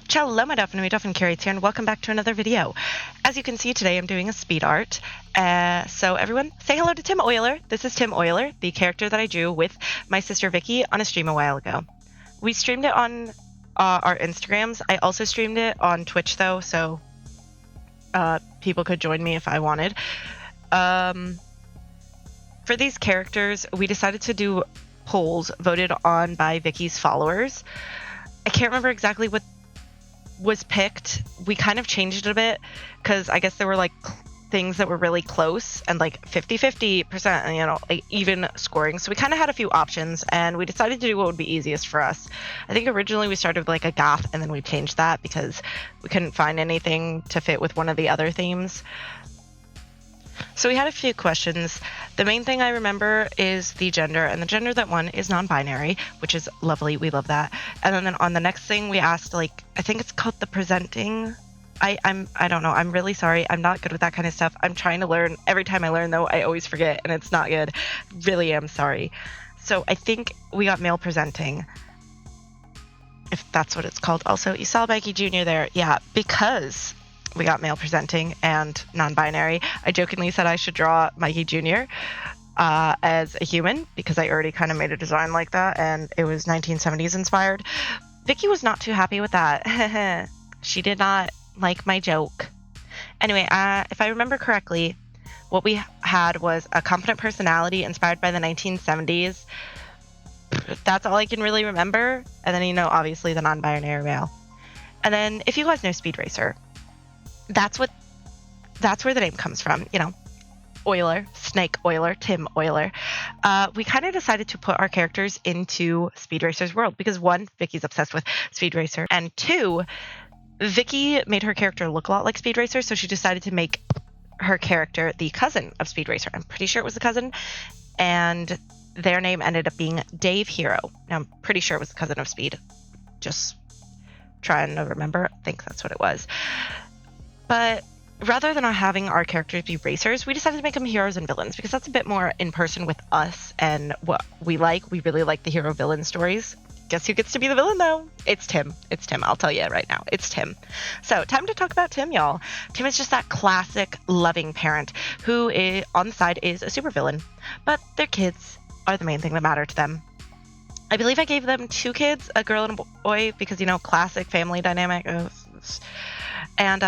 Hello, my Duffin Curates here, and welcome back to another video. As you can see, today I'm doing a speed art. So everyone, say hello to Tim Euler. This is Tim Euler, the character that I drew with my sister Vicky on a stream a while ago. We streamed it on our Instagrams. I also streamed it on Twitch, though, so people could join me if I wanted. For these characters, we decided to do polls voted on by Vicky's followers. I can't remember exactly what was picked. We kind of changed it a bit because I guess there were like things that were really close and like 50-50%, you know, like even scoring. So we kind of had a few options and we decided to do what would be easiest for us. I think originally we started with like a goth and then we changed that because we couldn't find anything to fit with one of the other themes. So we had a few questions. The main thing I remember is the gender, and the gender that won is non-binary, which is lovely. We love that. And then on the next thing we asked, like, I think it's called the presenting. I don't know. I'm really sorry. I'm not good with that kind of stuff. I'm trying to learn. Every time I learn, though, I always forget, and it's not good. Really am sorry. So I think we got male presenting, if that's what it's called. Also, you saw Mikey Jr. there. Yeah, because we got male presenting and non-binary. I jokingly said I should draw Mikey Jr. As a human because I already kind of made a design like that and it was 1970s inspired. Vicky was not too happy with that. She did not like my joke. Anyway, if I remember correctly, what we had was a confident personality inspired by the 1970s. That's all I can really remember. And then, you know, obviously the non-binary male. And then if you guys know Speed Racer, that's where the name comes from, you know, Euler, Snake Euler, Tim Euler. We kind of decided to put our characters into Speed Racer's world because one, Vicky's obsessed with Speed Racer, and two, Vicky made her character look a lot like Speed Racer, so she decided to make her character the cousin of Speed Racer. I'm pretty sure it was the cousin, and their name ended up being Dave Hero. Now, I'm pretty sure it was the cousin of Speed. Just trying to remember. I think that's what it was. But rather than having our characters be racers, we decided to make them heroes and villains because that's a bit more in person with us and what we like. We really like the hero-villain stories. Guess who gets to be the villain, though? It's Tim. It's Tim. I'll tell you right now. It's Tim. So time to talk about Tim, y'all. Tim is just that classic loving parent who on the side is a supervillain, but their kids are the main thing that matter to them. I believe I gave them 2 kids, a girl and a boy, because, you know, classic family dynamic. And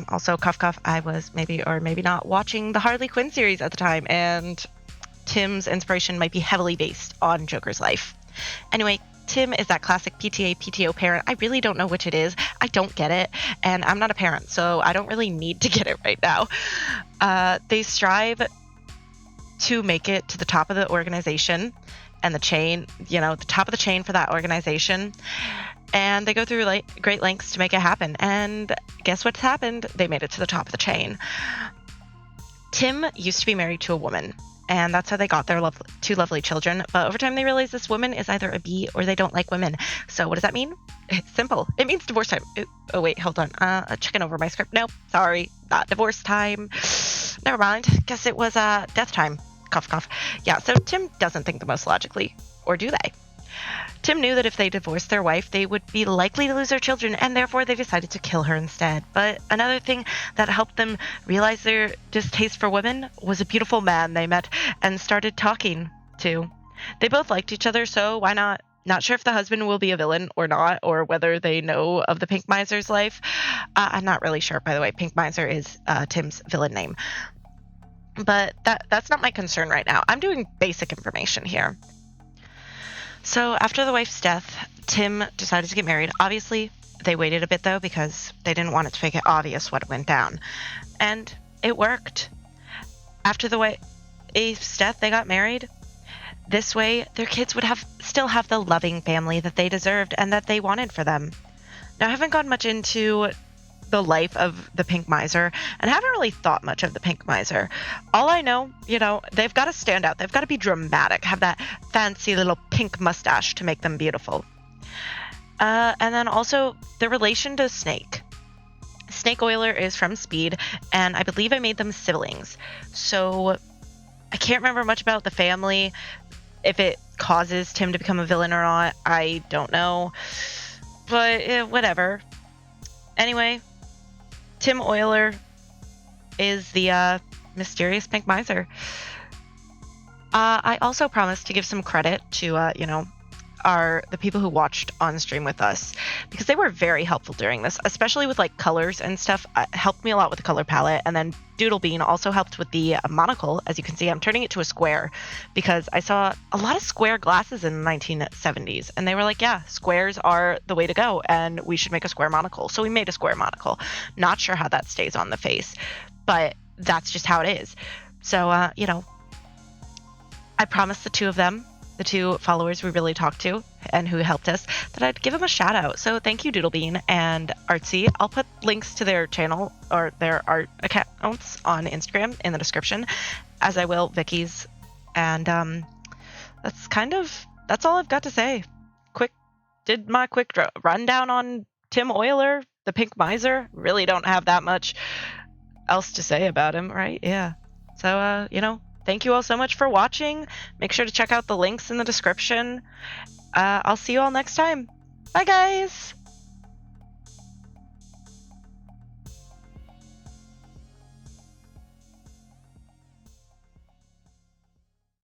also, cough, cough, I was maybe or maybe not watching the Harley Quinn series at the time, and Tim's inspiration might be heavily based on Joker's life. Anyway, Tim is that classic PTO parent. I really don't know which it is. I don't get it, and I'm not a parent, so I don't really need to get it right now. They strive to make it to the top of the organization and the chain, you know, the top of the chain for that organization. And they go through like great lengths to make it happen. And guess what's happened? They made it to the top of the chain. Tim used to be married to a woman, and that's how they got their 2 lovely children. But over time, they realized this woman is either a bee or they don't like women. So what does that mean? It's simple. It means divorce time. Oh, wait, hold on. Checking over my script. Nope, sorry, not divorce time. Never mind. Guess it was death time. Cough, cough. Yeah, so Tim doesn't think the most logically, or do they? Tim knew that if they divorced their wife, they would be likely to lose their children, and therefore they decided to kill her instead. But another thing that helped them realize their distaste for women was a beautiful man they met and started talking to. They both liked each other, so why not? Not sure if the husband will be a villain or not, or whether they know of the Pink Miser's life. I'm not really sure, by the way. Pink Miser is Tim's villain name. But that's not my concern right now. I'm doing basic information here. So after the wife's death, Tim decided to get married. Obviously, they waited a bit, though, because they didn't want it to make it obvious what went down. And it worked. After the wife's death, they got married. This way, their kids would still have the loving family that they deserved and that they wanted for them. Now, I haven't gone much into the life of the Pink Miser and haven't really thought much of the Pink Miser. All I know, you know, they've got to stand out. They've got to be dramatic, have that fancy little pink mustache to make them beautiful. And then also the relation to Snake. Snake Euler is from Speed, and I believe I made them siblings. So I can't remember much about the family. If it causes Tim to become a villain or not, I don't know. But whatever. Anyway, Tim Euler is the mysterious pink miser. I also promised to give some credit to the people who watched on stream with us, because they were very helpful during this, especially with like colors and stuff. Helped me a lot with the color palette. And then Doodlebean also helped with the monocle. As you can see, I'm turning it to a square because I saw a lot of square glasses in the 1970s, and they were like, yeah, squares are the way to go and we should make a square monocle. So we made a square monocle. Not sure how that stays on the face, but that's just how it is. So I promised the two of them, the two followers we really talked to and who helped us, that I'd give them a shout out. So thank you, Doodlebean and Artsy. I'll put links to their channel or their art accounts on Instagram in the description, as I will Vicky's. And that's all I've got to say. Did my quick rundown on Tim Euler, the pink miser. Really don't have that much else to say about him, right? Yeah. So, thank you all so much for watching. Make sure to check out the links in the description. I'll see you all next time. Bye, guys!